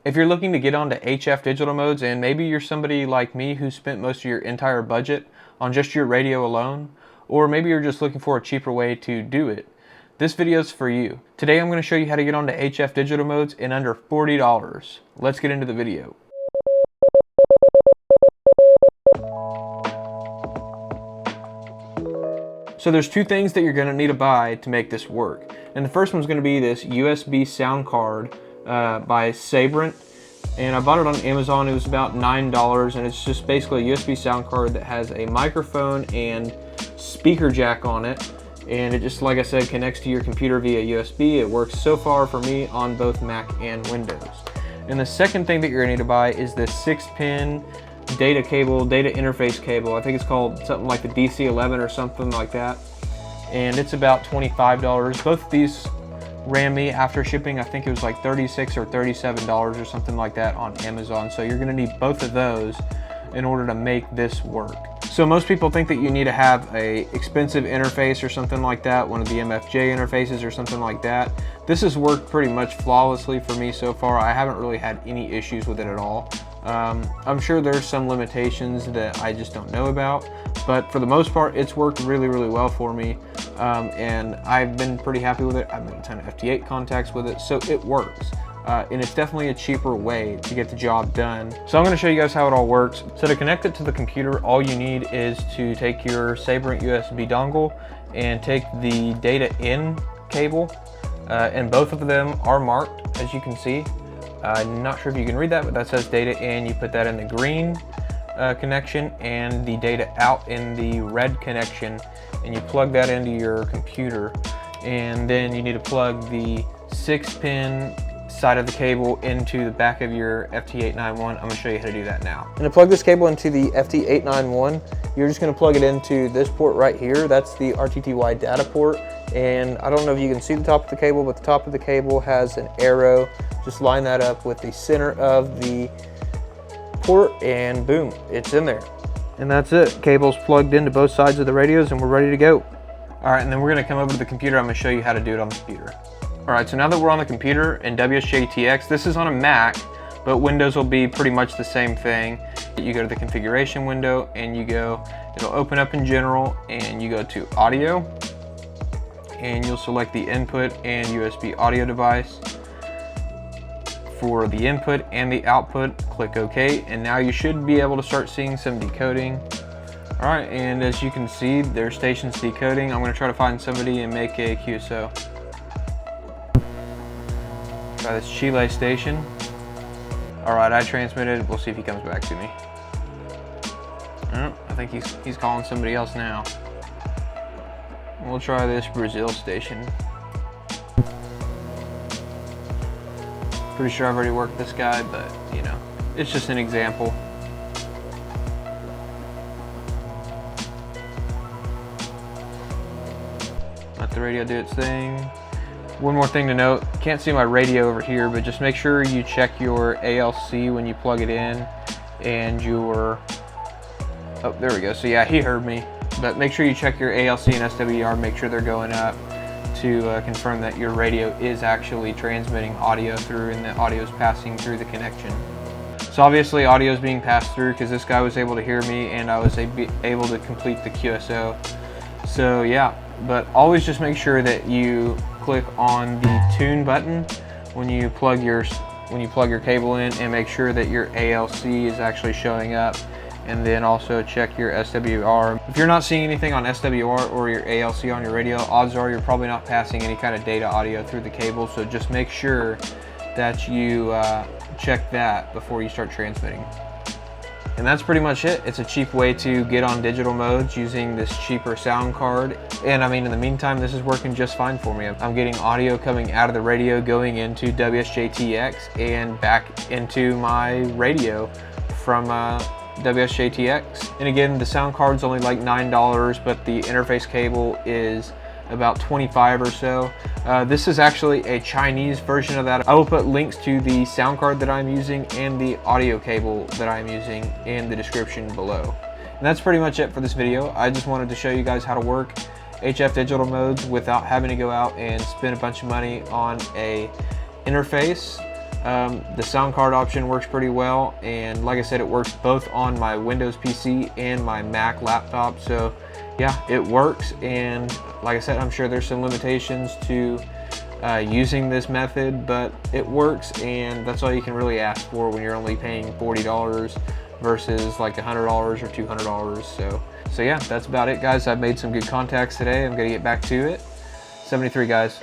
If you're looking to get onto HF digital modes, and maybe you're somebody like me who spent most of your entire budget on just your radio alone, or maybe you're just looking for a cheaper way to do it, this video is for you. Today I'm going to show you how to get onto HF digital modes in under $40. Let's get into the video. So there's two things that you're going to need to buy to make this work. And the first one's going to be this USB sound card by Sabrent. And I bought it on Amazon. It was about $9, and it's just basically a USB sound card that has a microphone and speaker jack on it. And it just, like I said, connects to your computer via USB. It works so far for me on both Mac and Windows. And the second thing that you're going to need to buy is this 6-pin data cable, data interface cable. I think it's called something like the DC11 or something like that. And it's about $25. Both of these ran me after shipping, I think it was like $36 or $37 or something like that on Amazon. So you're going to need both of those in order to make this work. So most people think that you need to have a expensive interface or something like that, one of the MFJ interfaces or something like that. This has worked pretty much flawlessly for me so far. I haven't really had any issues with it at all. I'm sure there's some limitations that I just don't know about, but for the most part it's worked really well for me, and I've been pretty happy with it. I've made a ton of FT8 contacts with it, so it works. And it's definitely a cheaper way to get the job done. So I'm going to show you guys how it all works. So to connect it to the computer, all you need is to take your Sabrent USB dongle and take the data in cable, and both of them are marked, as you can see. I'm not sure if you can read that, but that says data in. You put that in the green connection and the data out in the red connection, and you plug that into your computer. And then you need to plug the 6-pin side of the cable into the back of your FT891. I'm going to show you how to do that now. And to plug this cable into the FT891, you're just going to plug it into this port right here. That's the RTTY data port. And I don't know if you can see the top of the cable, but the top of the cable has an arrow. Just line that up with the center of the port and boom, it's in there. And that's it. Cable's plugged into both sides of the radios and we're ready to go. All right, and then we're going to come over to the computer. I'm going to show you how to do it on the computer. All right, so now that we're on the computer in WSJT-X, this is on a Mac, but Windows will be pretty much the same thing. You go to the configuration window and you go, it'll open up in general, and you go to audio, and you'll select the input and USB audio device. For the input and the output, click OK, and now you should be able to start seeing some decoding. All right, and as you can see, their station's decoding. I'm going to try to find somebody and make a QSO. Try this Chile station. All right, I transmitted. We'll see if he comes back to me. Oh, I think he's calling somebody else now. We'll try this Brazil station. Pretty sure I've already worked this guy, but you know, it's just an example. Let the radio do its thing. One more thing to note, can't see my radio over here, but just make sure you check your ALC when you plug it in, and your, oh, there we go. So yeah, he heard me, but make sure you check your ALC and SWR, make sure they're going up to confirm that your radio is actually transmitting audio through and the audio is passing through the connection. So obviously audio is being passed through because this guy was able to hear me and I was able to complete the QSO. So yeah, but always just make sure that you click on the tune button when you plug your cable in, and make sure that your ALC is actually showing up, and then also check your SWR. If you're not seeing anything on SWR or your ALC on your radio, odds are you're probably not passing any kind of data audio through the cable, so just make sure that you check that before you start transmitting. And that's pretty much it. It's a cheap way to get on digital modes using this cheaper sound card. And I mean, in the meantime, this is working just fine for me. I'm getting audio coming out of the radio, going into WSJT-X and back into my radio from WSJT-X. And again, the sound card's only like $9, but the interface cable is about $25 or so. This is actually a Chinese version of that. I will put links to the sound card that I'm using and the audio cable that I'm using in the description below. And that's pretty much it for this video. I just wanted to show you guys how to work HF digital modes without having to go out and spend a bunch of money on a interface The sound card option works pretty well, and like I said, it works both on my Windows PC and my Mac laptop. So yeah, it works, and like I said, I'm sure there's some limitations to using this method, but it works, and that's all you can really ask for when you're only paying $40 versus like $100 or $200. So yeah, that's about it, guys. I've made some good contacts today. I'm gonna get back to it. 73, guys.